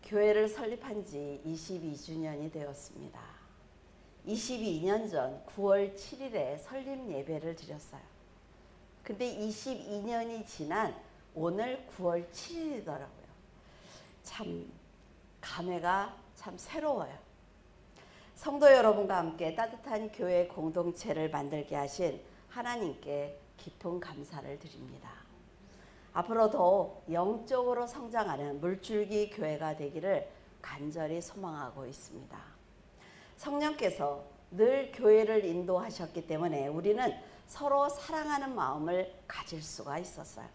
교회를 설립한 지 22주년이 되었습니다. 22년 전 9월 7일에 설립 예배를 드렸어요. 근데 22년이 지난 오늘 9월 7일이더라고요. 참 감회가 참 새로워요. 성도 여러분과 함께 따뜻한 교회 공동체를 만들게 하신 하나님께 깊은 감사를 드립니다. 앞으로 더욱 영적으로 성장하는 물줄기 교회가 되기를 간절히 소망하고 있습니다. 성령께서 늘 교회를 인도하셨기 때문에 우리는 서로 사랑하는 마음을 가질 수가 있었어요.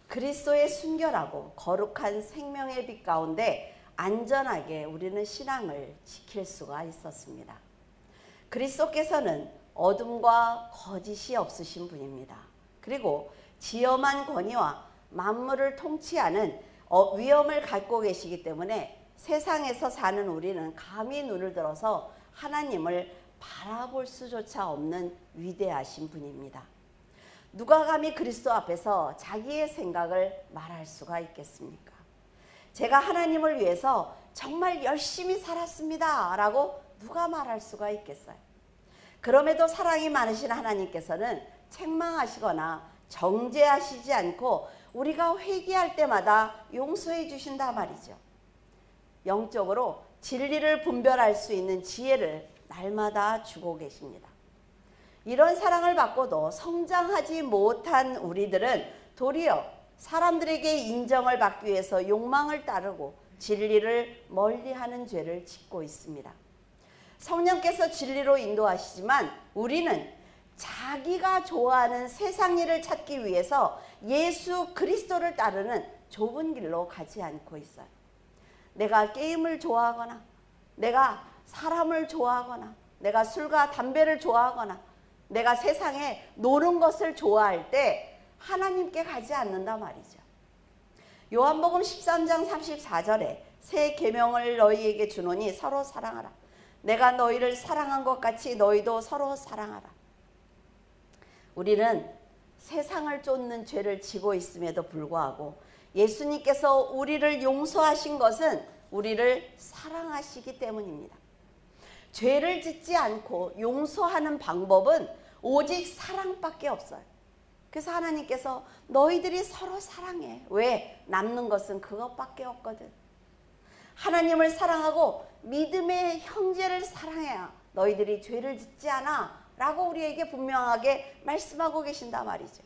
그리스도의 순결하고 거룩한 생명의 빛 가운데 안전하게 우리는 신앙을 지킬 수가 있었습니다. 그리스도께서는 어둠과 거짓이 없으신 분입니다. 그리고 지엄한 권위와 만물을 통치하는 위엄을 갖고 계시기 때문에 세상에서 사는 우리는 감히 눈을 들어서 하나님을 바라볼 수조차 없는 위대하신 분입니다. 누가 감히 그리스도 앞에서 자기의 생각을 말할 수가 있겠습니까? 제가 하나님을 위해서 정말 열심히 살았습니다 라고 누가 말할 수가 있겠어요? 그럼에도 사랑이 많으신 하나님께서는 책망하시거나 정죄하시지 않고 우리가 회개할 때마다 용서해 주신다 말이죠. 영적으로 진리를 분별할 수 있는 지혜를 날마다 주고 계십니다. 이런 사랑을 받고도 성장하지 못한 우리들은 도리어 사람들에게 인정을 받기 위해서 욕망을 따르고 진리를 멀리하는 죄를 짓고 있습니다. 성령께서 진리로 인도하시지만 우리는 자기가 좋아하는 세상 일을 찾기 위해서 예수 그리스도를 따르는 좁은 길로 가지 않고 있어요. 내가 게임을 좋아하거나 내가 사람을 좋아하거나 내가 술과 담배를 좋아하거나 내가 세상에 노는 것을 좋아할 때 하나님께 가지 않는다 말이죠. 요한복음 13장 34절에 새 계명을 너희에게 주노니 서로 사랑하라. 내가 너희를 사랑한 것 같이 너희도 서로 사랑하라. 우리는 세상을 쫓는 죄를 지고 있음에도 불구하고 예수님께서 우리를 용서하신 것은 우리를 사랑하시기 때문입니다. 죄를 짓지 않고 용서하는 방법은 오직 사랑밖에 없어요. 그래서 하나님께서 너희들이 서로 사랑해. 왜? 남는 것은 그것밖에 없거든. 하나님을 사랑하고 믿음의 형제를 사랑해야 너희들이 죄를 짓지 않아 라고 우리에게 분명하게 말씀하고 계신다 말이죠.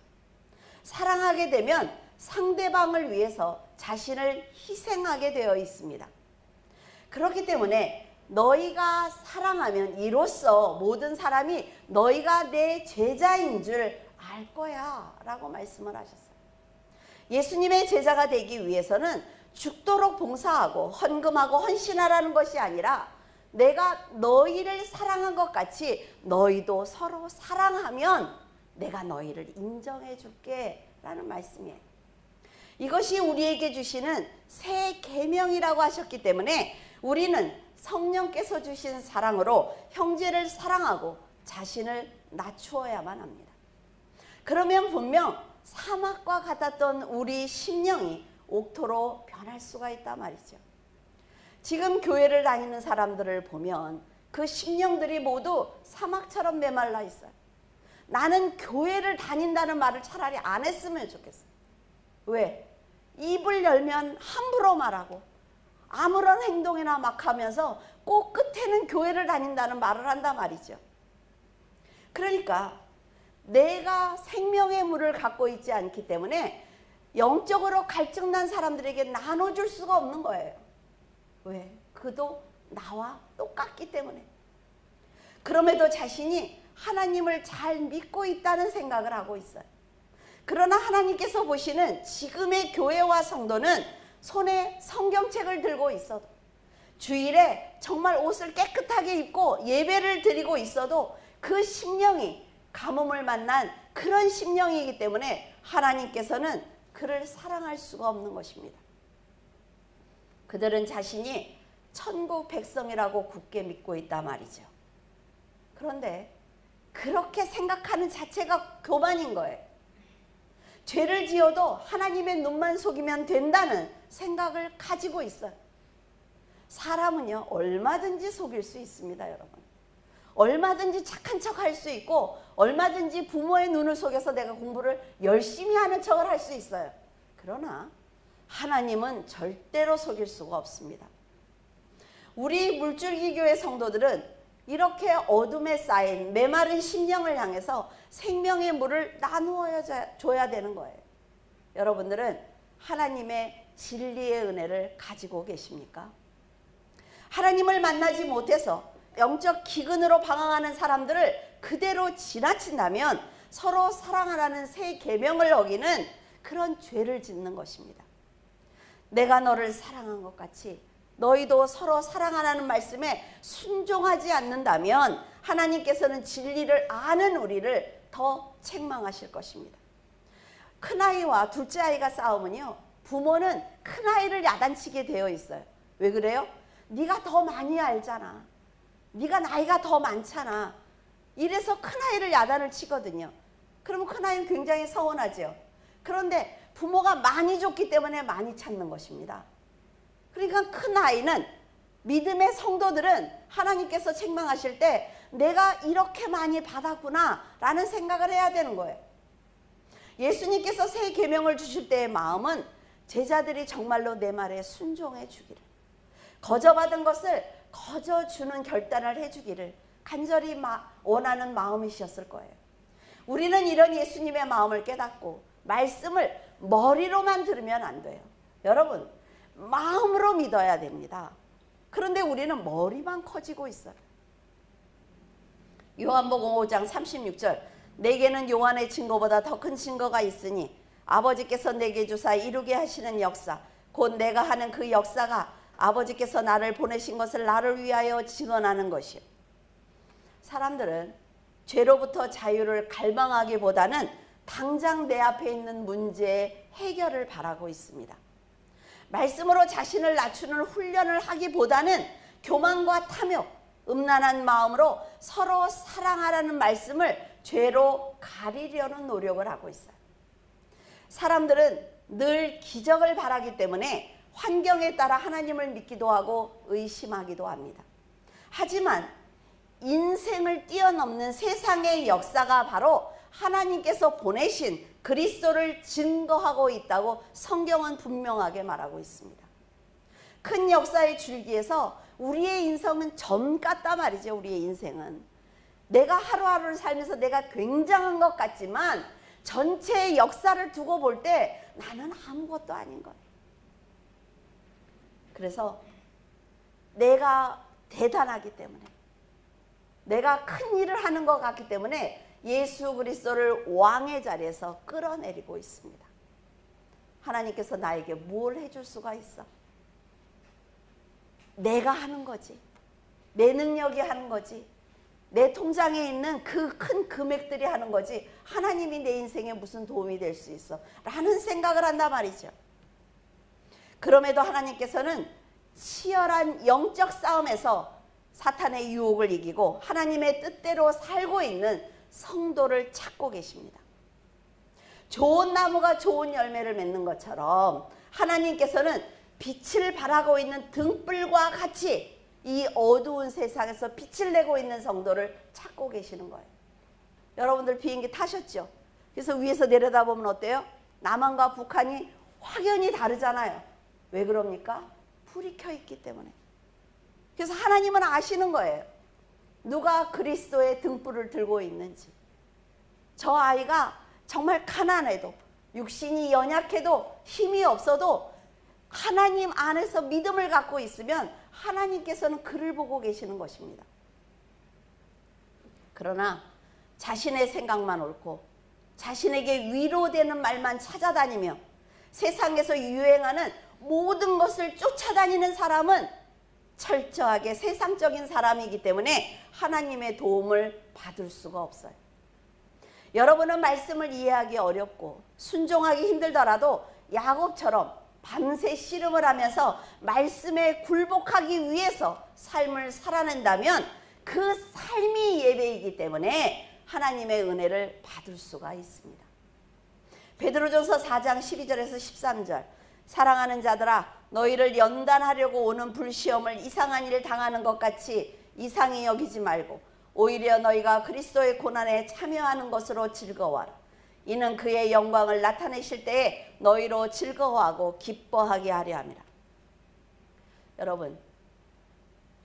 사랑하게 되면 상대방을 위해서 자신을 희생하게 되어 있습니다. 그렇기 때문에 너희가 사랑하면 이로써 모든 사람이 너희가 내 제자인 줄 알 거야 라고 말씀을 하셨어요. 예수님의 제자가 되기 위해서는 죽도록 봉사하고 헌금하고 헌신하라는 것이 아니라 내가 너희를 사랑한 것 같이 너희도 서로 사랑하면 내가 너희를 인정해 줄게 라는 말씀이에요. 이것이 우리에게 주시는 새 계명이라고 하셨기 때문에 우리는 성령께서 주신 사랑으로 형제를 사랑하고 자신을 낮추어야만 합니다. 그러면 분명 사막과 같았던 우리 심령이 옥토로 변할 수가 있단 말이죠. 지금 교회를 다니는 사람들을 보면 그 심령들이 모두 사막처럼 메말라 있어요. 나는 교회를 다닌다는 말을 차라리 안 했으면 좋겠어요. 왜? 입을 열면 함부로 말하고 아무런 행동이나 막 하면서 꼭 끝에는 교회를 다닌다는 말을 한단 말이죠. 그러니까 내가 생명의 물을 갖고 있지 않기 때문에 영적으로 갈증난 사람들에게 나눠줄 수가 없는 거예요. 왜? 그도 나와 똑같기 때문에. 그럼에도 자신이 하나님을 잘 믿고 있다는 생각을 하고 있어요. 그러나 하나님께서 보시는 지금의 교회와 성도는 손에 성경책을 들고 있어도 주일에 정말 옷을 깨끗하게 입고 예배를 드리고 있어도 그 심령이 가뭄을 만난 그런 심령이기 때문에 하나님께서는 그를 사랑할 수가 없는 것입니다. 그들은 자신이 천국 백성이라고 굳게 믿고 있단 말이죠. 그런데 그렇게 생각하는 자체가 교만인 거예요. 죄를 지어도 하나님의 눈만 속이면 된다는 생각을 가지고 있어요. 사람은요 얼마든지 속일 수 있습니다. 여러분, 얼마든지 착한 척 할 수 있고 얼마든지 부모의 눈을 속여서 내가 공부를 열심히 하는 척을 할 수 있어요. 그러나 하나님은 절대로 속일 수가 없습니다. 우리 물줄기 교회 성도들은 이렇게 어둠에 쌓인 메마른 심령을 향해서 생명의 물을 나누어 줘야 되는 거예요. 여러분들은 하나님의 진리의 은혜를 가지고 계십니까? 하나님을 만나지 못해서 영적 기근으로 방황하는 사람들을 그대로 지나친다면 서로 사랑하라는 새 계명을 어기는 그런 죄를 짓는 것입니다. 내가 너를 사랑한 것 같이 너희도 서로 사랑하라는 말씀에 순종하지 않는다면 하나님께서는 진리를 아는 우리를 더 책망하실 것입니다. 큰아이와 둘째 아이가 싸우면요, 부모는 큰아이를 야단치게 되어 있어요. 왜 그래요? 네가 더 많이 알잖아. 네가 나이가 더 많잖아. 이래서 큰아이를 야단을 치거든요. 그러면 큰아이는 굉장히 서운하죠. 그런데 부모가 많이 줬기 때문에 많이 찾는 것입니다. 그러니까 큰아이는, 믿음의 성도들은 하나님께서 책망하실 때 내가 이렇게 많이 받았구나 라는 생각을 해야 되는 거예요. 예수님께서 새 계명을 주실 때의 마음은 제자들이 정말로 내 말에 순종해 주기를, 거저받은 것을 거저주는 결단을 해주기를 간절히 원하는 마음이셨을 거예요. 우리는 이런 예수님의 마음을 깨닫고 말씀을 머리로만 들으면 안 돼요. 여러분, 마음으로 믿어야 됩니다. 그런데 우리는 머리만 커지고 있어요. 요한복음 5장 36절, 내게는 요한의 증거보다 더 큰 증거가 있으니 아버지께서 내게 주사 이루게 하시는 역사, 곧 내가 하는 그 역사가 아버지께서 나를 보내신 것을 나를 위하여 증언하는 것이요. 사람들은 죄로부터 자유를 갈망하기보다는 당장 내 앞에 있는 문제의 해결을 바라고 있습니다. 말씀으로 자신을 낮추는 훈련을 하기보다는 교만과 탐욕, 음란한 마음으로 서로 사랑하라는 말씀을 죄로 가리려는 노력을 하고 있어요. 사람들은 늘 기적을 바라기 때문에 환경에 따라 하나님을 믿기도 하고 의심하기도 합니다. 하지만 인생을 뛰어넘는 세상의 역사가 바로 하나님께서 보내신 그리스도를 증거하고 있다고 성경은 분명하게 말하고 있습니다. 큰 역사의 줄기에서 우리의 인생은 점 같단 말이죠. 우리의 인생은 내가 하루하루를 살면서 내가 굉장한 것 같지만 전체의 역사를 두고 볼 때 나는 아무것도 아닌 거예요. 그래서 내가 대단하기 때문에, 내가 큰 일을 하는 것 같기 때문에 예수 그리스도를 왕의 자리에서 끌어내리고 있습니다. 하나님께서 나에게 뭘 해줄 수가 있어? 내가 하는 거지. 내 능력이 하는 거지. 내 통장에 있는 그 큰 금액들이 하는 거지. 하나님이 내 인생에 무슨 도움이 될 수 있어? 라는 생각을 한단 말이죠. 그럼에도 하나님께서는 치열한 영적 싸움에서 사탄의 유혹을 이기고 하나님의 뜻대로 살고 있는 성도를 찾고 계십니다. 좋은 나무가 좋은 열매를 맺는 것처럼 하나님께서는 빛을 발하고 있는 등불과 같이 이 어두운 세상에서 빛을 내고 있는 성도를 찾고 계시는 거예요. 여러분들 비행기 타셨죠? 그래서 위에서 내려다보면 어때요? 남한과 북한이 확연히 다르잖아요. 왜 그럽니까? 불이 켜있기 때문에. 그래서 하나님은 아시는 거예요. 누가 그리스도의 등불을 들고 있는지. 저 아이가 정말 가난해도, 육신이 연약해도, 힘이 없어도 하나님 안에서 믿음을 갖고 있으면 하나님께서는 그를 보고 계시는 것입니다. 그러나 자신의 생각만 옳고 자신에게 위로되는 말만 찾아다니며 세상에서 유행하는 모든 것을 쫓아다니는 사람은 철저하게 세상적인 사람이기 때문에 하나님의 도움을 받을 수가 없어요. 여러분은 말씀을 이해하기 어렵고 순종하기 힘들더라도 야곱처럼 밤새 씨름을 하면서 말씀에 굴복하기 위해서 삶을 살아낸다면 그 삶이 예배이기 때문에 하나님의 은혜를 받을 수가 있습니다. 베드로전서 4장 12절에서 13절, 사랑하는 자들아, 너희를 연단하려고 오는 불시험을 이상한 일 당하는 것 같이 이상히 여기지 말고 오히려 너희가 그리스도의 고난에 참여하는 것으로 즐거워하라. 이는 그의 영광을 나타내실 때에 너희로 즐거워하고 기뻐하게 하려 함이라. 여러분,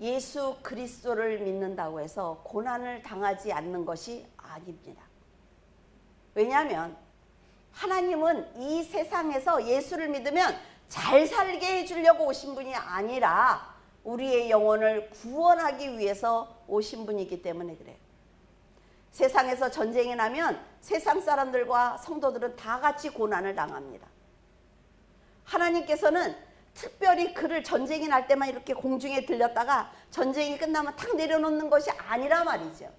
예수 그리스도를 믿는다고 해서 고난을 당하지 않는 것이 아닙니다. 왜냐하면 하나님은 이 세상에서 예수를 믿으면 잘 살게 해주려고 오신 분이 아니라 우리의 영혼을 구원하기 위해서 오신 분이기 때문에 그래요. 세상에서 전쟁이 나면 세상 사람들과 성도들은 다 같이 고난을 당합니다. 하나님께서는 특별히 그를 전쟁이 날 때만 이렇게 공중에 들렸다가 전쟁이 끝나면 탁 내려놓는 것이 아니라 말이죠.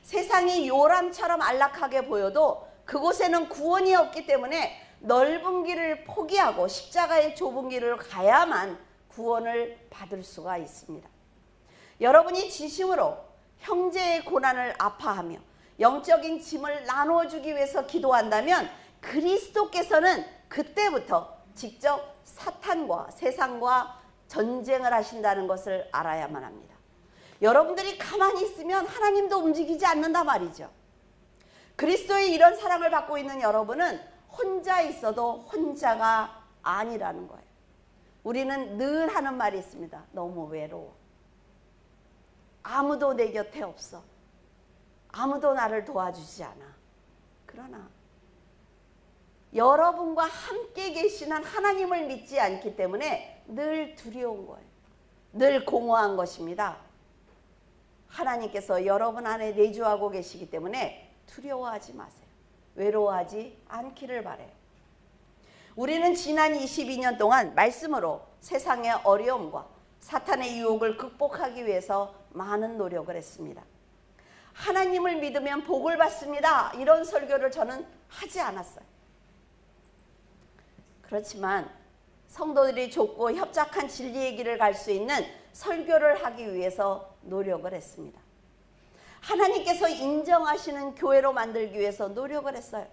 세상이 요람처럼 안락하게 보여도 그곳에는 구원이 없기 때문에 넓은 길을 포기하고 십자가의 좁은 길을 가야만 구원을 받을 수가 있습니다. 여러분이 진심으로 형제의 고난을 아파하며 영적인 짐을 나눠주기 위해서 기도한다면 그리스도께서는 그때부터 직접 사탄과 세상과 전쟁을 하신다는 것을 알아야만 합니다. 여러분들이 가만히 있으면 하나님도 움직이지 않는다 말이죠. 그리스도의 이런 사랑을 받고 있는 여러분은 혼자 있어도 혼자가 아니라는 거예요. 우리는 늘 하는 말이 있습니다. 너무 외로워. 아무도 내 곁에 없어. 아무도 나를 도와주지 않아. 그러나 여러분과 함께 계시는 하나님을 믿지 않기 때문에 늘 두려운 거예요. 늘 공허한 것입니다. 하나님께서 여러분 안에 내주하고 계시기 때문에 두려워하지 마세요. 외로워하지 않기를 바라요. 우리는 지난 22년 동안 말씀으로 세상의 어려움과 사탄의 유혹을 극복하기 위해서 많은 노력을 했습니다. 하나님을 믿으면 복을 받습니다. 이런 설교를 저는 하지 않았어요. 그렇지만 성도들이 좁고 협착한 진리의 길을 갈 수 있는 설교를 하기 위해서 노력을 했습니다. 하나님께서 인정하시는 교회로 만들기 위해서 노력을 했어요.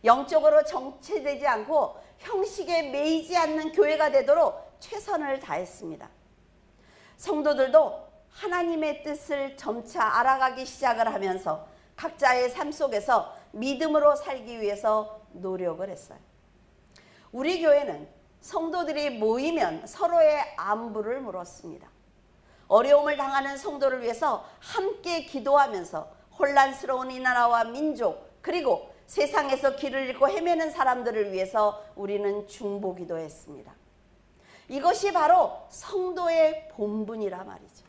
영적으로 정체되지 않고 형식에 매이지 않는 교회가 되도록 최선을 다했습니다. 성도들도 하나님의 뜻을 점차 알아가기 시작을 하면서 각자의 삶 속에서 믿음으로 살기 위해서 노력을 했어요. 우리 교회는 성도들이 모이면 서로의 안부를 물었습니다. 어려움을 당하는 성도를 위해서 함께 기도하면서 혼란스러운 이 나라와 민족 그리고 세상에서 길을 잃고 헤매는 사람들을 위해서 우리는 중보기도 했습니다. 이것이 바로 성도의 본분이라 말이죠.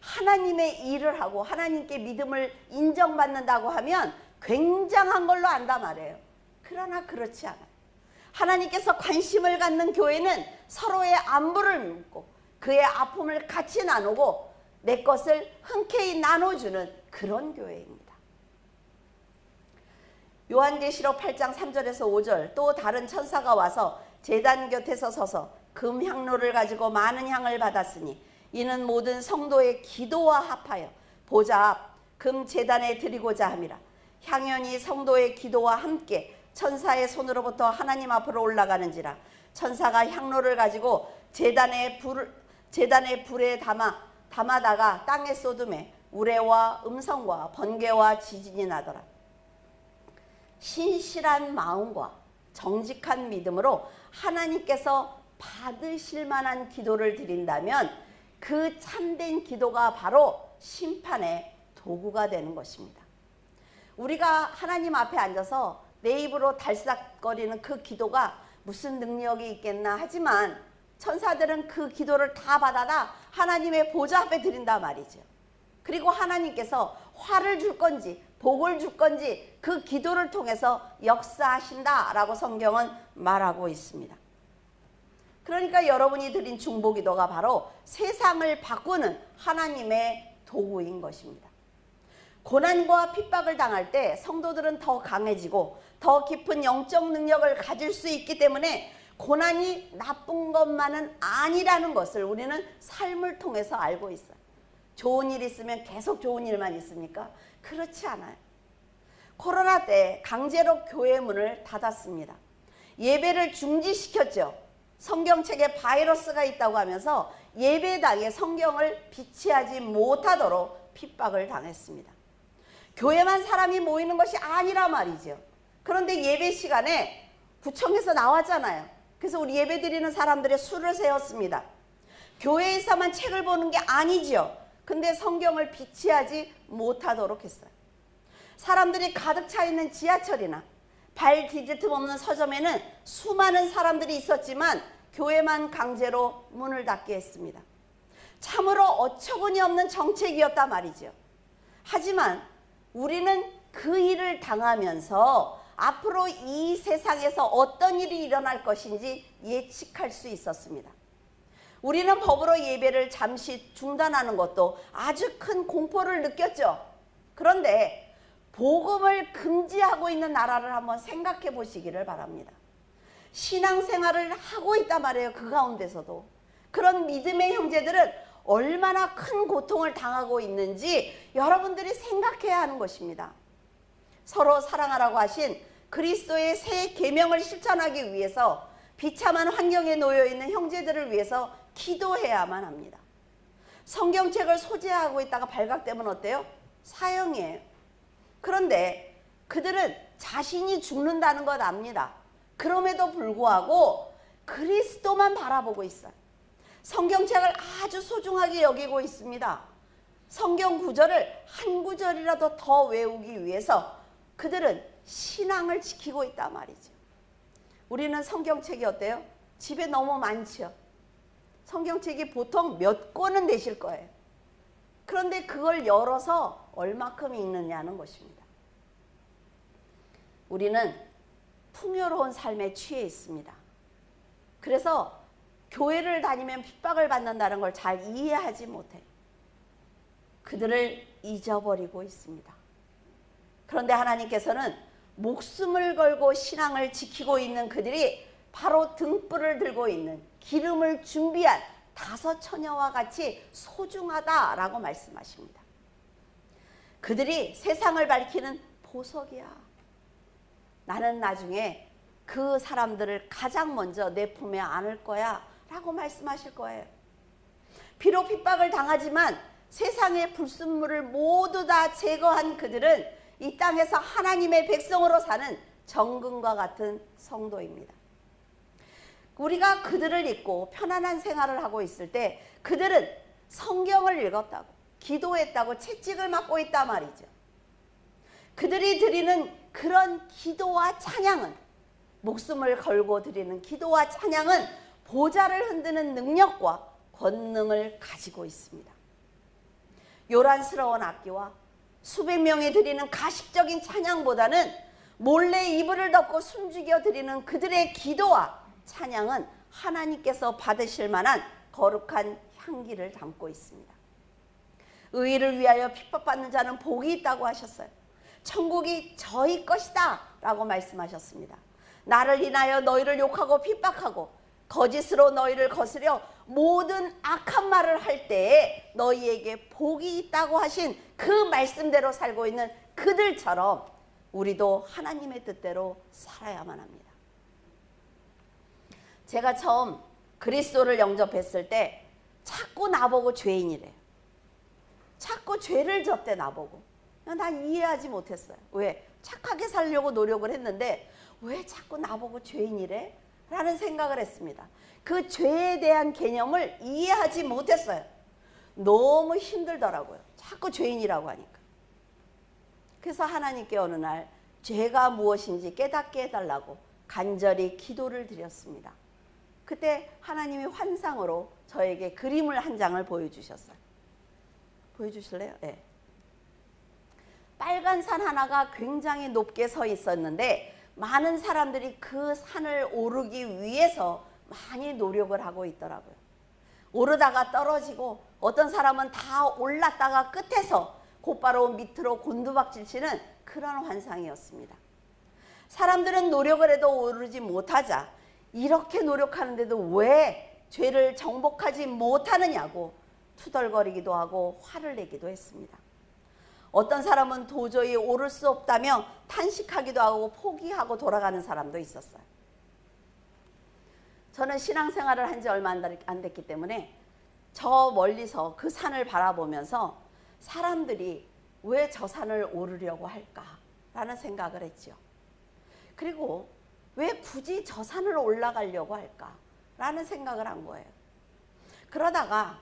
하나님의 일을 하고 하나님께 믿음을 인정받는다고 하면 굉장한 걸로 안다 말이에요. 그러나 그렇지 않아요. 하나님께서 관심을 갖는 교회는 서로의 안부를 묻고 그의 아픔을 같이 나누고 내 것을 흔쾌히 나눠주는 그런 교회입니다. 요한계시록 8장 3절에서 5절 또 다른 천사가 와서 제단 곁에서 서서 금향로를 가지고 많은 향을 받았으니 이는 모든 성도의 기도와 합하여 보좌 앞 금 제단에 드리고자 함이라. 향연이 성도의 기도와 함께 천사의 손으로부터 하나님 앞으로 올라가는지라. 천사가 향로를 가지고 제단의 불에 담아다가 땅에 쏟음에 우레와 음성과 번개와 지진이 나더라. 신실한 마음과 정직한 믿음으로 하나님께서 받으실 만한 기도를 드린다면 그 참된 기도가 바로 심판의 도구가 되는 것입니다. 우리가 하나님 앞에 앉아서 내 입으로 달싹거리는 그 기도가 무슨 능력이 있겠나 하지만 천사들은 그 기도를 다 받아다 하나님의 보좌 앞에 드린다 말이죠. 그리고 하나님께서 화를 줄 건지 복을 줄 건지 그 기도를 통해서 역사하신다라고 성경은 말하고 있습니다. 그러니까 여러분이 드린 중보기도가 바로 세상을 바꾸는 하나님의 도구인 것입니다. 고난과 핍박을 당할 때 성도들은 더 강해지고 더 깊은 영적 능력을 가질 수 있기 때문에 고난이 나쁜 것만은 아니라는 것을 우리는 삶을 통해서 알고 있어요. 좋은 일 있으면 계속 좋은 일만 있습니까? 그렇지 않아요. 코로나 때 강제로 교회 문을 닫았습니다. 예배를 중지시켰죠. 성경책에 바이러스가 있다고 하면서 예배당에 성경을 비치하지 못하도록 핍박을 당했습니다. 교회만 사람이 모이는 것이 아니라 말이죠. 그런데 예배 시간에 구청에서 나왔잖아요. 그래서 우리 예배 드리는 사람들의 수를 세웠습니다. 교회에서만 책을 보는 게 아니지요. 근데 성경을 비치하지 못하도록 했어요. 사람들이 가득 차 있는 지하철이나 발 디딜 틈 없는 서점에는 수많은 사람들이 있었지만 교회만 강제로 문을 닫게 했습니다. 참으로 어처구니 없는 정책이었단 말이죠. 하지만 우리는 그 일을 당하면서 앞으로 이 세상에서 어떤 일이 일어날 것인지 예측할 수 있었습니다. 우리는 법으로 예배를 잠시 중단하는 것도 아주 큰 공포를 느꼈죠. 그런데 복음을 금지하고 있는 나라를 한번 생각해 보시기를 바랍니다. 신앙생활을 하고 있단 말이에요. 그 가운데서도. 그런 믿음의 형제들은 얼마나 큰 고통을 당하고 있는지 여러분들이 생각해야 하는 것입니다. 서로 사랑하라고 하신 그리스도의 새 계명을 실천하기 위해서 비참한 환경에 놓여 있는 형제들을 위해서 기도해야만 합니다. 성경책을 소지하고 있다가 발각되면 어때요? 사형이에요. 그런데 그들은 자신이 죽는다는 것 압니다. 그럼에도 불구하고 그리스도만 바라보고 있어요. 성경책을 아주 소중하게 여기고 있습니다. 성경 구절을 한 구절이라도 더 외우기 위해서 그들은 신앙을 지키고 있단 말이죠. 우리는 성경책이 어때요? 집에 너무 많죠. 성경책이 보통 몇 권은 되실 거예요. 그런데 그걸 열어서 얼마큼 읽느냐는 것입니다. 우리는 풍요로운 삶에 취해 있습니다. 그래서 교회를 다니면 핍박을 받는다는 걸 잘 이해하지 못해요. 그들을 잊어버리고 있습니다. 그런데 하나님께서는 목숨을 걸고 신앙을 지키고 있는 그들이 바로 등불을 들고 있는 기름을 준비한 다섯 처녀와 같이 소중하다라고 말씀하십니다. 그들이 세상을 밝히는 보석이야. 나는 나중에 그 사람들을 가장 먼저 내 품에 안을 거야 라고 말씀하실 거예요. 비록 핍박을 당하지만 세상의 불순물을 모두 다 제거한 그들은 이 땅에서 하나님의 백성으로 사는 정금과 같은 성도입니다. 우리가 그들을 잊고 편안한 생활을 하고 있을 때 그들은 성경을 읽었다고, 기도했다고 채찍을 맞고 있단 말이죠. 그들이 드리는 그런 기도와 찬양은, 목숨을 걸고 드리는 기도와 찬양은 보좌를 흔드는 능력과 권능을 가지고 있습니다. 요란스러운 악기와 수백 명이 드리는 가식적인 찬양보다는 몰래 이불을 덮고 숨죽여 드리는 그들의 기도와 찬양은 하나님께서 받으실 만한 거룩한 향기를 담고 있습니다. 의의를 위하여 핍박받는 자는 복이 있다고 하셨어요. 천국이 저희 것이다 라고 말씀하셨습니다. 나를 인하여 너희를 욕하고 핍박하고 거짓으로 너희를 거스려 모든 악한 말을 할 때에 너희에게 복이 있다고 하신 그 말씀대로 살고 있는 그들처럼 우리도 하나님의 뜻대로 살아야만 합니다. 제가 처음 그리스도를 영접했을 때 자꾸 나보고 죄인이래요. 자꾸 죄를 졌대 나보고. 난 이해하지 못했어요. 왜? 착하게 살려고 노력을 했는데 왜 자꾸 나보고 죄인이래? 라는 생각을 했습니다. 그 죄에 대한 개념을 이해하지 못했어요. 너무 힘들더라고요. 자꾸 죄인이라고 하니까. 그래서 하나님께 어느 날 죄가 무엇인지 깨닫게 해달라고 간절히 기도를 드렸습니다. 그때 하나님이 환상으로 저에게 그림을 한 장을 보여주셨어요. 보여주실래요? 네. 빨간 산 하나가 굉장히 높게 서 있었는데 많은 사람들이 그 산을 오르기 위해서 많이 노력을 하고 있더라고요. 오르다가 떨어지고 어떤 사람은 다 올랐다가 끝에서 곧바로 밑으로 곤두박질 치는 그런 환상이었습니다. 사람들은 노력을 해도 오르지 못하자 이렇게 노력하는데도 왜 죄를 정복하지 못하느냐고 투덜거리기도 하고 화를 내기도 했습니다. 어떤 사람은 도저히 오를 수 없다며 탄식하기도 하고 포기하고 돌아가는 사람도 있었어요. 저는 신앙생활을 한 지 얼마 안 됐기 때문에 저 멀리서 그 산을 바라보면서 사람들이 왜 저 산을 오르려고 할까라는 생각을 했죠. 그리고 왜 굳이 저 산을 올라가려고 할까라는 생각을 한 거예요. 그러다가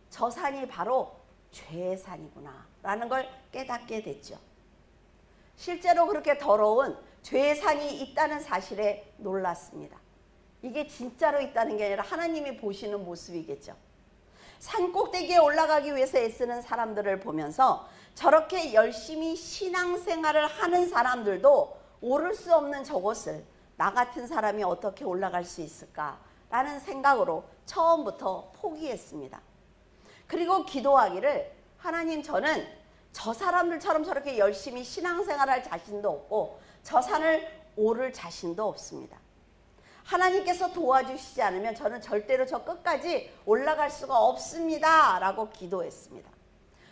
저 산이 바로 죄의 산이구나 라는 걸 깨닫게 됐죠. 실제로 그렇게 더러운 죄의 산이 있다는 사실에 놀랐습니다. 이게 진짜로 있다는 게 아니라 하나님이 보시는 모습이겠죠. 산 꼭대기에 올라가기 위해서 애쓰는 사람들을 보면서 저렇게 열심히 신앙생활을 하는 사람들도 오를 수 없는 저곳을 나 같은 사람이 어떻게 올라갈 수 있을까라는 생각으로 처음부터 포기했습니다. 그리고 기도하기를, 하나님, 저는 저 사람들처럼 저렇게 열심히 신앙생활할 자신도 없고 저 산을 오를 자신도 없습니다. 하나님께서 도와주시지 않으면 저는 절대로 저 끝까지 올라갈 수가 없습니다 라고 기도했습니다.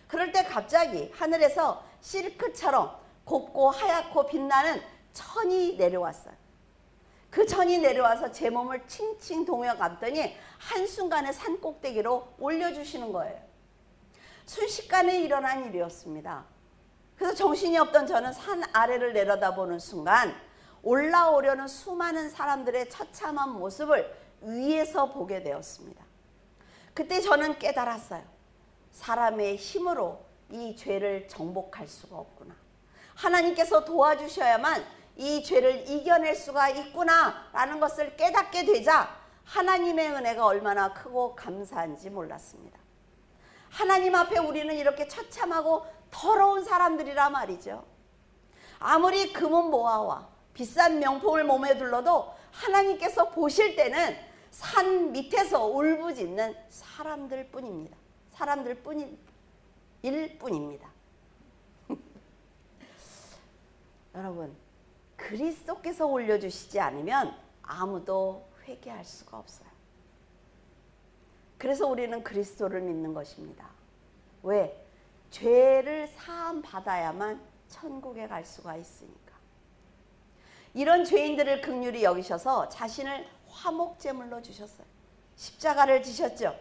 그럴 때 갑자기 하늘에서 실크처럼 곱고 하얗고 빛나는 천이 내려왔어요. 그 천이 내려와서 제 몸을 칭칭 동여 감더니 한순간에 산 꼭대기로 올려주시는 거예요. 순식간에 일어난 일이었습니다. 그래서 정신이 없던 저는 산 아래를 내려다보는 순간 올라오려는 수많은 사람들의 처참한 모습을 위에서 보게 되었습니다. 그때 저는 깨달았어요. 사람의 힘으로 이 죄를 정복할 수가 없구나. 하나님께서 도와주셔야만 이 죄를 이겨낼 수가 있구나 라는 것을 깨닫게 되자 하나님의 은혜가 얼마나 크고 감사한지 몰랐습니다. 하나님 앞에 우리는 이렇게 처참하고 더러운 사람들이라 말이죠. 아무리 금은 모아와 비싼 명품을 몸에 둘러도 하나님께서 보실 때는 산 밑에서 울부짖는 사람들 뿐입니다. 사람들 뿐일 뿐입니다. 여러분, 그리스도께서 올려주시지 않으면 아무도 회개할 수가 없어요. 그래서 우리는 그리스도를 믿는 것입니다. 왜? 죄를 사함 받아야만 천국에 갈 수가 있으니까. 이런 죄인들을 긍휼히 여기셔서 자신을 화목제물로 주셨어요. 십자가를 지셨죠.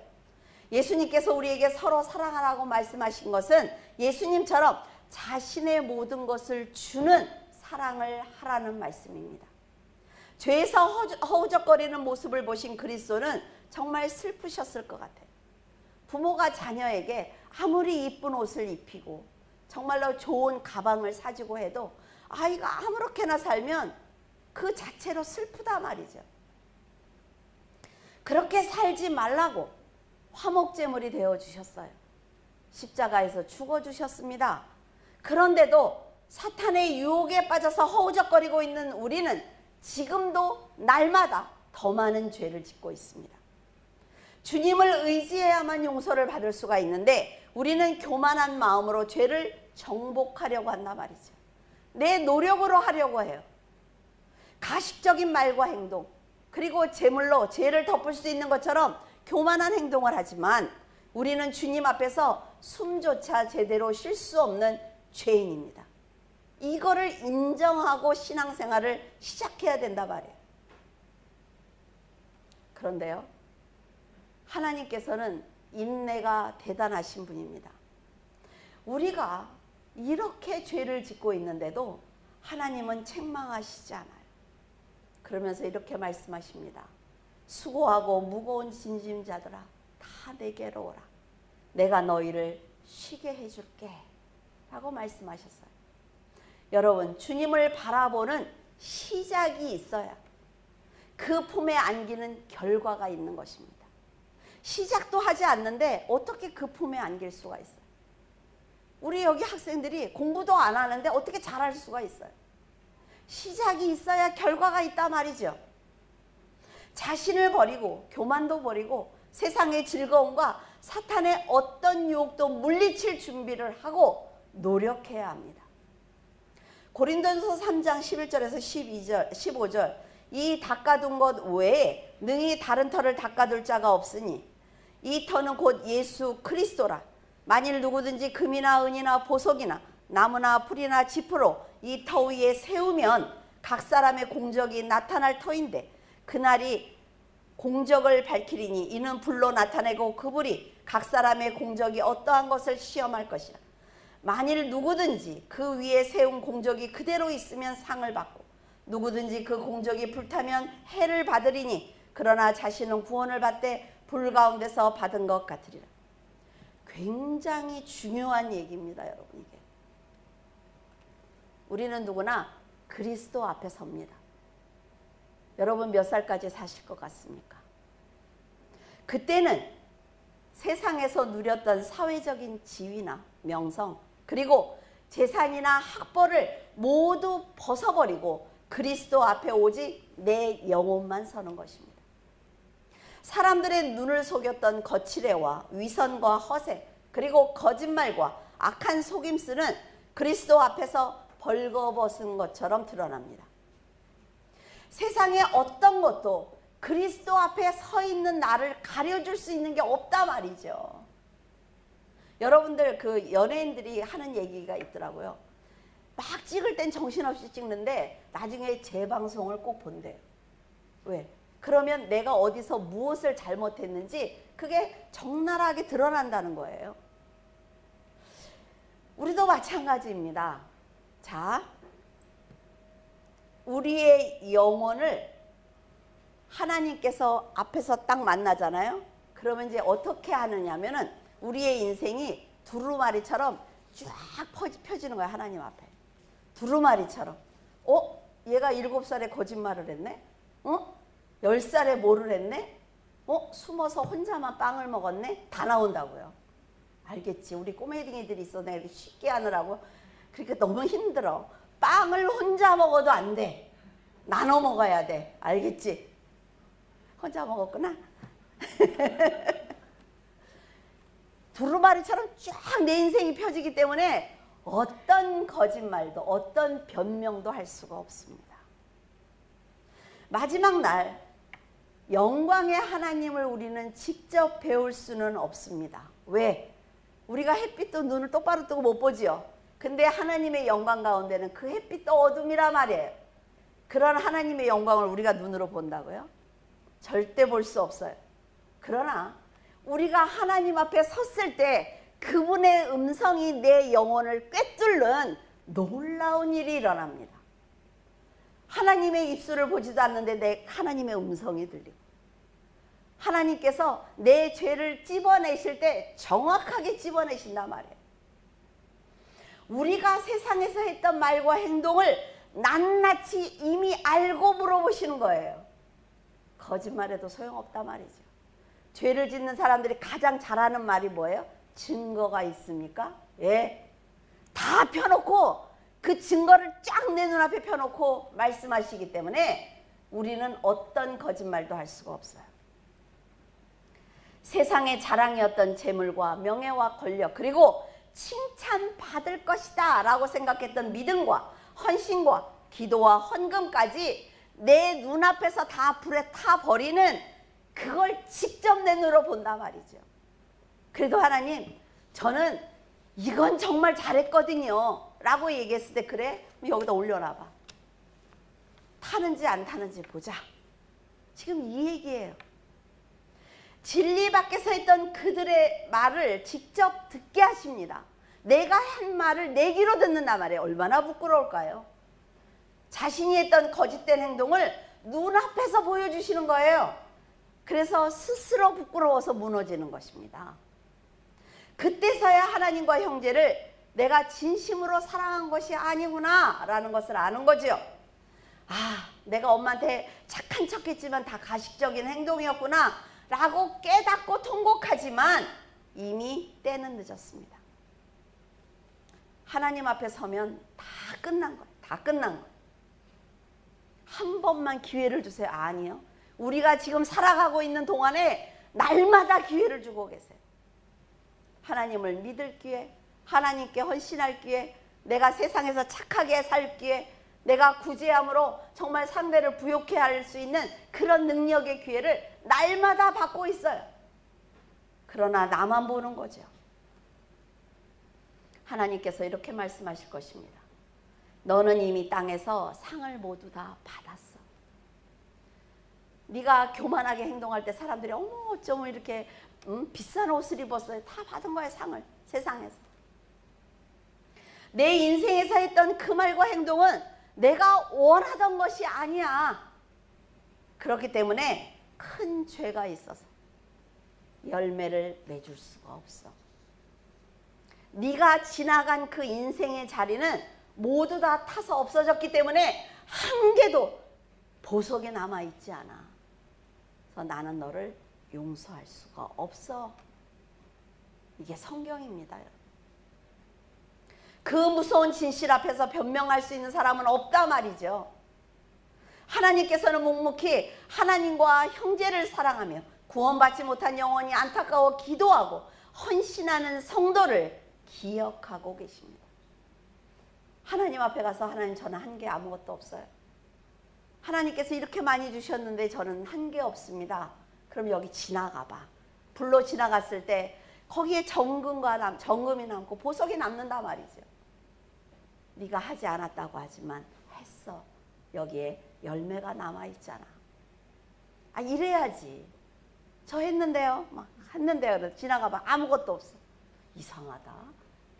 예수님께서 우리에게 서로 사랑하라고 말씀하신 것은 예수님처럼 자신의 모든 것을 주는 사랑을 하라는 말씀입니다. 죄에서 허우적거리는 모습을 보신 그리스도는 정말 슬프셨을 것 같아요. 부모가 자녀에게 아무리 이쁜 옷을 입히고 정말로 좋은 가방을 사주고 해도 아이가 아무렇게나 살면 그 자체로 슬프다 말이죠. 그렇게 살지 말라고 화목제물이 되어주셨어요. 십자가에서 죽어주셨습니다. 그런데도 사탄의 유혹에 빠져서 허우적거리고 있는 우리는 지금도 날마다 더 많은 죄를 짓고 있습니다. 주님을 의지해야만 용서를 받을 수가 있는데 우리는 교만한 마음으로 죄를 정복하려고 한단 말이죠. 내 노력으로 하려고 해요. 가식적인 말과 행동, 그리고 제물로 죄를 덮을 수 있는 것처럼 교만한 행동을 하지만 우리는 주님 앞에서 숨조차 제대로 쉴 수 없는 죄인입니다. 이거를 인정하고 신앙생활을 시작해야 된단 말이에요. 그런데요, 하나님께서는 인내가 대단하신 분입니다. 우리가 이렇게 죄를 짓고 있는데도 하나님은 책망하시지 않아요. 그러면서 이렇게 말씀하십니다. 수고하고 무거운 짐진자들아 다 내게로 오라. 내가 너희를 쉬게 해줄게 라고 말씀하셨어요. 여러분, 주님을 바라보는 시작이 있어야 그 품에 안기는 결과가 있는 것입니다. 시작도 하지 않는데 어떻게 그 품에 안길 수가 있어요? 우리 여기 학생들이 공부도 안 하는데 어떻게 잘할 수가 있어요? 시작이 있어야 결과가 있단 말이죠. 자신을 버리고 교만도 버리고 세상의 즐거움과 사탄의 어떤 유혹도 물리칠 준비를 하고 노력해야 합니다. 고린도전서 3장 11절에서 15절 이 닦아둔 것 외에 능히 다른 터를 닦아둘 자가 없으니 이 터는 곧 예수 그리스도라. 만일 누구든지 금이나 은이나 보석이나 나무나 풀이나 지프로 이 터 위에 세우면 각 사람의 공적이 나타날 터인데 그날이 공적을 밝히리니 이는 불로 나타내고 그 불이 각 사람의 공적이 어떠한 것을 시험할 것이라. 만일 누구든지 그 위에 세운 공적이 그대로 있으면 상을 받고 누구든지 그 공적이 불타면 해를 받으리니 그러나 자신은 구원을 받되 불 가운데서 받은 것 같으리라. 굉장히 중요한 얘기입니다, 여러분. 이게 우리는 누구나 그리스도 앞에 섭니다. 여러분 몇 살까지 사실 것 같습니까? 그때는 세상에서 누렸던 사회적인 지위나 명성 그리고 재산이나 학벌을 모두 벗어버리고 그리스도 앞에 오직 내 영혼만 서는 것입니다. 사람들의 눈을 속였던 거칠애와 위선과 허세 그리고 거짓말과 악한 속임수는 그리스도 앞에서 벌거벗은 것처럼 드러납니다. 세상에 어떤 것도 그리스도 앞에 서 있는 나를 가려줄 수 있는 게 없다 말이죠. 여러분들 그 연예인들이 하는 얘기가 있더라고요. 막 찍을 땐 정신없이 찍는데 나중에 재방송을 꼭 본대요. 왜? 그러면 내가 어디서 무엇을 잘못했는지 그게 적나라하게 드러난다는 거예요. 우리도 마찬가지입니다. 자, 우리의 영혼을 하나님께서 앞에서 딱 만나잖아요. 그러면 이제 어떻게 하느냐면은 우리의 인생이 두루마리처럼 쫙 펴지는 거야, 하나님 앞에. 두루마리처럼. 얘가 7살에 거짓말을 했네? 10살에 뭐를 했네? 숨어서 혼자만 빵을 먹었네? 다 나온다고요. 알겠지? 우리 꼬매딩이들이 있어. 내가 이렇게 쉽게 하느라고. 그러니까 너무 힘들어. 빵을 혼자 먹어도 안 돼. 나눠 먹어야 돼. 알겠지? 혼자 먹었구나. 두루마리처럼 쫙 내 인생이 펴지기 때문에 어떤 거짓말도 어떤 변명도 할 수가 없습니다. 마지막 날 영광의 하나님을 우리는 직접 배울 수는 없습니다. 왜? 우리가 햇빛도 눈을 똑바로 뜨고 못 보지요. 근데 하나님의 영광 가운데는 그 햇빛도 어둠이라 말이에요. 그런 하나님의 영광을 우리가 눈으로 본다고요? 절대 볼 수 없어요. 그러나 우리가 하나님 앞에 섰을 때 그분의 음성이 내 영혼을 꿰뚫는 놀라운 일이 일어납니다. 하나님의 입술을 보지도 않는데 내 하나님의 음성이 들리고 하나님께서 내 죄를 찝어내실 때 정확하게 찝어내신단 말이에요. 우리가 세상에서 했던 말과 행동을 낱낱이 이미 알고 물어보시는 거예요. 거짓말해도 소용없단 말이죠. 죄를 짓는 사람들이 가장 잘하는 말이 뭐예요? 증거가 있습니까? 예. 다 펴놓고 그 증거를 쫙 내 눈앞에 펴놓고 말씀하시기 때문에 우리는 어떤 거짓말도 할 수가 없어요. 세상의 자랑이었던 재물과 명예와 권력 그리고 칭찬받을 것이다 라고 생각했던 믿음과 헌신과 기도와 헌금까지 내 눈앞에서 다 불에 타버리는 그걸 직접 내 눈으로 본단 말이죠. 그래도 하나님 저는 이건 정말 잘했거든요 라고 얘기했을 때 그래? 여기다 올려놔봐. 타는지 안 타는지 보자. 지금 이 얘기예요. 진리 밖에 서 있던 그들의 말을 직접 듣게 하십니다. 내가 한 말을 내 귀로 듣는단 말이에요. 얼마나 부끄러울까요? 자신이 했던 거짓된 행동을 눈앞에서 보여주시는 거예요. 그래서 스스로 부끄러워서 무너지는 것입니다. 그때서야 하나님과 형제를 내가 진심으로 사랑한 것이 아니구나 라는 것을 아는 거죠. 아, 내가 엄마한테 착한 척했지만 다 가식적인 행동이었구나 라고 깨닫고 통곡하지만 이미 때는 늦었습니다. 하나님 앞에 서면 다 끝난 거예요. 다 끝난 거예요. 한 번만 기회를 주세요. 아니요. 우리가 지금 살아가고 있는 동안에 날마다 기회를 주고 계세요. 하나님을 믿을 기회, 하나님께 헌신할 기회, 내가 세상에서 착하게 살 기회, 내가 구제함으로 정말 상대를 부욕해 할 수 있는 그런 능력의 기회를 날마다 받고 있어요. 그러나 나만 보는 거죠. 하나님께서 이렇게 말씀하실 것입니다. 너는 이미 땅에서 상을 모두 다 받았어. 네가 교만하게 행동할 때 사람들이 어머 어쩌면 이렇게 비싼 옷을 입었어요. 다 받은 거야, 상을. 세상에서. 내 인생에서 했던 그 말과 행동은 내가 원하던 것이 아니야. 그렇기 때문에 큰 죄가 있어서 열매를 맺을 수가 없어. 네가 지나간 그 인생의 자리는 모두 다 타서 없어졌기 때문에 한 개도 보석에 남아있지 않아. 그래서 나는 너를 용서할 수가 없어. 이게 성경입니다. 그 무서운 진실 앞에서 변명할 수 있는 사람은 없다 말이죠. 하나님께서는 묵묵히 하나님과 형제를 사랑하며 구원받지 못한 영혼이 안타까워 기도하고 헌신하는 성도를 기억하고 계십니다. 하나님 앞에 가서 하나님, 저는 한 게 아무것도 없어요. 하나님께서 이렇게 많이 주셨는데 저는 한 게 없습니다. 그럼 여기 지나가봐. 불로 지나갔을 때 거기에 정금이 남고 보석이 남는단 말이죠. 네가 하지 않았다고 하지만 했어. 여기에 열매가 남아있잖아. 아, 이래야지. 저 했는데요. 막 했는데요. 지나가봐. 아무것도 없어. 이상하다.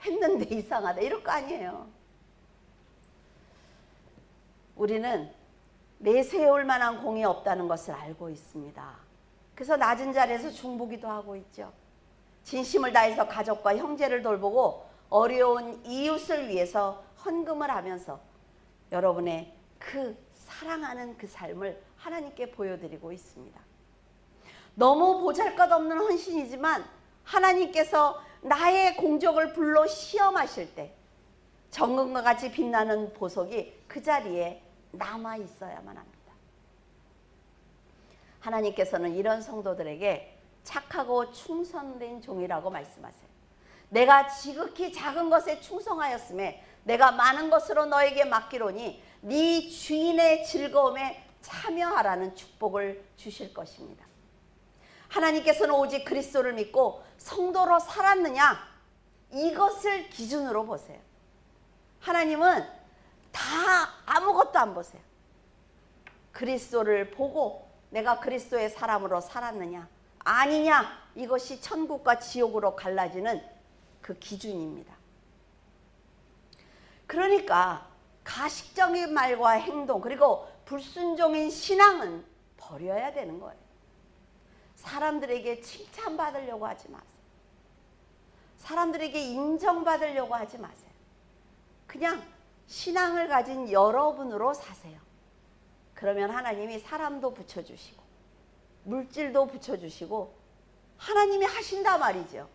했는데 이상하다. 이럴 거 아니에요. 우리는 내세울 만한 공이 없다는 것을 알고 있습니다. 그래서 낮은 자리에서 중보기도 하고 있죠. 진심을 다해서 가족과 형제를 돌보고 어려운 이웃을 위해서 헌금을 하면서 여러분의 그 사랑하는 그 삶을 하나님께 보여드리고 있습니다. 너무 보잘것없는 헌신이지만 하나님께서 나의 공적을 불로 시험하실 때 정금과 같이 빛나는 보석이 그 자리에 남아 있어야만 합니다. 하나님께서는 이런 성도들에게 착하고 충성된 종이라고 말씀하세요. 내가 지극히 작은 것에 충성하였음에 내가 많은 것으로 너에게 맡기로니 네 주인의 즐거움에 참여하라는 축복을 주실 것입니다. 하나님께서는 오직 그리스도를 믿고 성도로 살았느냐, 이것을 기준으로 보세요. 하나님은 다 아무것도 안 보세요. 그리스도를 보고 내가 그리스도의 사람으로 살았느냐 아니냐, 이것이 천국과 지옥으로 갈라지는 그 기준입니다. 그러니까 가식적인 말과 행동, 그리고 불순종인 신앙은 버려야 되는 거예요. 사람들에게 칭찬받으려고 하지 마세요. 사람들에게 인정받으려고 하지 마세요. 그냥 신앙을 가진 여러분으로 사세요. 그러면 하나님이 사람도 붙여주시고 물질도 붙여주시고 하나님이 하신다 말이죠.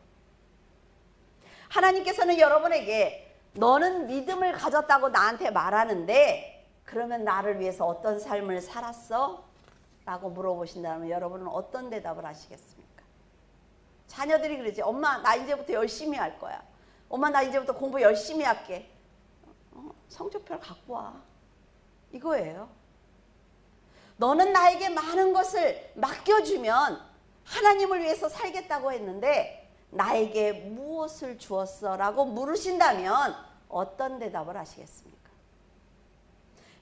하나님께서는 여러분에게 너는 믿음을 가졌다고 나한테 말하는데 그러면 나를 위해서 어떤 삶을 살았어? 라고 물어보신다면 여러분은 어떤 대답을 하시겠습니까? 자녀들이 그러지. 엄마, 나 이제부터 열심히 할 거야. 엄마, 나 이제부터 공부 열심히 할게. 성적표 갖고 와. 이거예요. 너는 나에게 많은 것을 맡겨주면 하나님을 위해서 살겠다고 했는데 나에게 무엇을 주었어? 라고 물으신다면 어떤 대답을 하시겠습니까?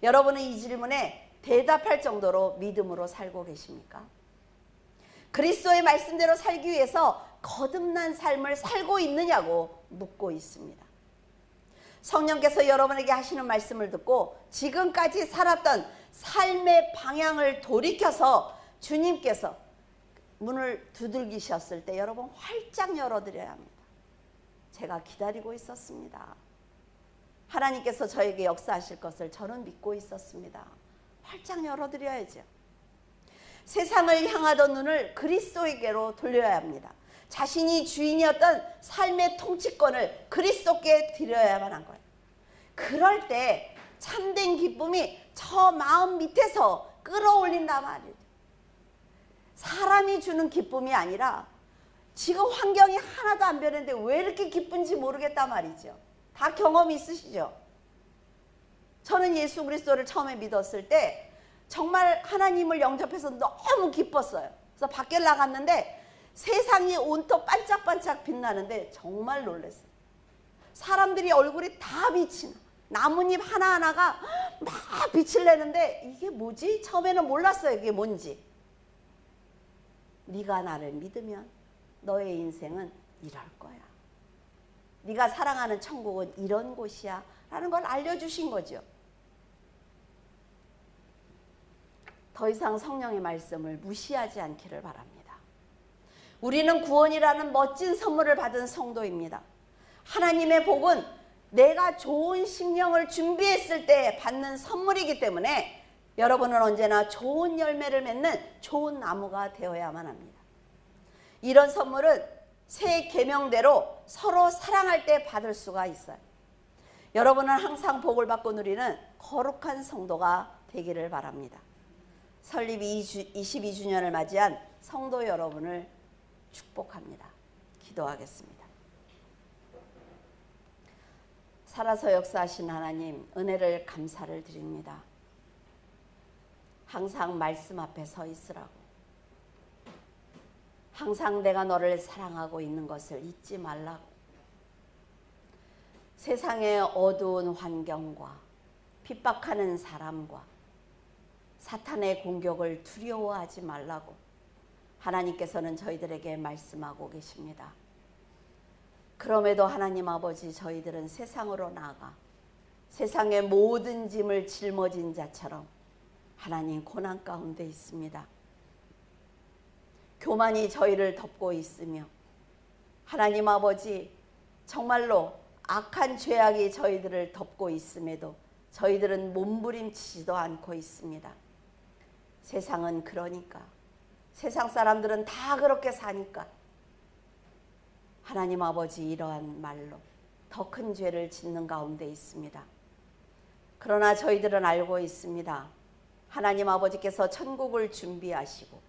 여러분은 이 질문에 대답할 정도로 믿음으로 살고 계십니까? 그리스도의 말씀대로 살기 위해서 거듭난 삶을 살고 있느냐고 묻고 있습니다. 성령께서 여러분에게 하시는 말씀을 듣고 지금까지 살았던 삶의 방향을 돌이켜서 주님께서 문을 두들기셨을 때 여러분 활짝 열어드려야 합니다. 제가 기다리고 있었습니다. 하나님께서 저에게 역사하실 것을 저는 믿고 있었습니다. 활짝 열어드려야죠. 세상을 향하던 눈을 그리스도에게로 돌려야 합니다. 자신이 주인이었던 삶의 통치권을 그리스도께 드려야만 한 거예요. 그럴 때 참된 기쁨이 저 마음 밑에서 끌어올린단 말이에요. 사람이 주는 기쁨이 아니라 지금 환경이 하나도 안 변했는데 왜 이렇게 기쁜지 모르겠단 말이죠. 다 경험이 있으시죠? 저는 예수 그리스도를 처음에 믿었을 때 정말 하나님을 영접해서 너무 기뻤어요. 그래서 밖에 나갔는데 세상이 온통 반짝반짝 빛나는데 정말 놀랐어요. 사람들이 얼굴이 다 빛이 나. 나뭇잎 하나하나가 막 빛을 내는데 이게 뭐지? 처음에는 몰랐어요. 이게 뭔지. 네가 나를 믿으면 너의 인생은 이럴 거야. 네가 사랑하는 천국은 이런 곳이야 라는 걸 알려주신 거죠. 더 이상 성령의 말씀을 무시하지 않기를 바랍니다. 우리는 구원이라는 멋진 선물을 받은 성도입니다. 하나님의 복은 내가 좋은 심령을 준비했을 때 받는 선물이기 때문에 여러분은 언제나 좋은 열매를 맺는 좋은 나무가 되어야만 합니다. 이런 선물은 새 계명대로 서로 사랑할 때 받을 수가 있어요. 여러분은 항상 복을 받고 누리는 거룩한 성도가 되기를 바랍니다. 설립 22주년을 맞이한 성도 여러분을 축복합니다. 기도하겠습니다. 살아서 역사하신 하나님, 은혜를 감사를 드립니다. 항상 말씀 앞에 서 있으라고, 항상 내가 너를 사랑하고 있는 것을 잊지 말라고, 세상의 어두운 환경과 핍박하는 사람과 사탄의 공격을 두려워하지 말라고 하나님께서는 저희들에게 말씀하고 계십니다. 그럼에도 하나님 아버지, 저희들은 세상으로 나아가 세상의 모든 짐을 짊어진 자처럼 하나님 고난 가운데 있습니다. 교만이 저희를 덮고 있으며 하나님 아버지, 정말로 악한 죄악이 저희들을 덮고 있음에도 저희들은 몸부림치지도 않고 있습니다. 세상은 그러니까, 세상 사람들은 다 그렇게 사니까 하나님 아버지, 이러한 말로 더 큰 죄를 짓는 가운데 있습니다. 그러나 저희들은 알고 있습니다. 하나님 아버지께서 천국을 준비하시고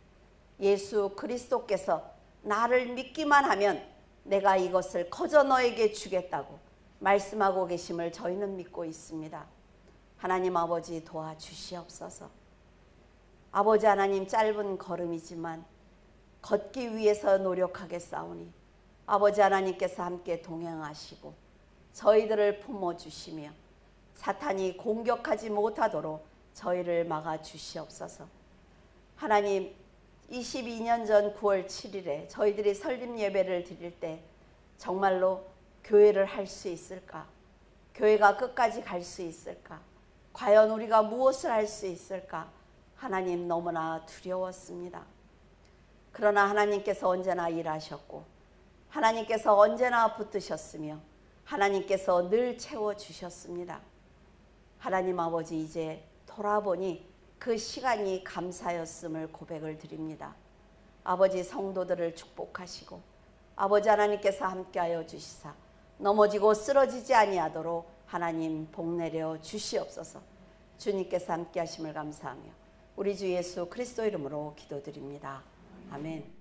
예수 그리스도께서 나를 믿기만 하면 내가 이것을 거저 너에게 주겠다고 말씀하고 계심을 저희는 믿고 있습니다. 하나님 아버지, 도와주시옵소서. 아버지 하나님, 짧은 걸음이지만 걷기 위해서 노력하겠사오니 아버지 하나님께서 함께 동행하시고 저희들을 품어주시며 사탄이 공격하지 못하도록 저희를 막아주시옵소서. 하나님, 22년 전 9월 7일에 저희들이 설립 예배를 드릴 때 정말로 교회를 할 수 있을까? 교회가 끝까지 갈 수 있을까? 과연 우리가 무엇을 할 수 있을까? 하나님, 너무나 두려웠습니다. 그러나 하나님께서 언제나 일하셨고 하나님께서 언제나 붙드셨으며 하나님께서 늘 채워주셨습니다. 하나님 아버지, 이제 돌아보니 그 시간이 감사였음을 고백을 드립니다. 아버지, 성도들을 축복하시고 아버지 하나님께서 함께하여 주시사 넘어지고 쓰러지지 아니하도록 하나님 복내려 주시옵소서. 주님께서 함께하심을 감사하며 우리 주 예수 그리스도 이름으로 기도드립니다. 아멘.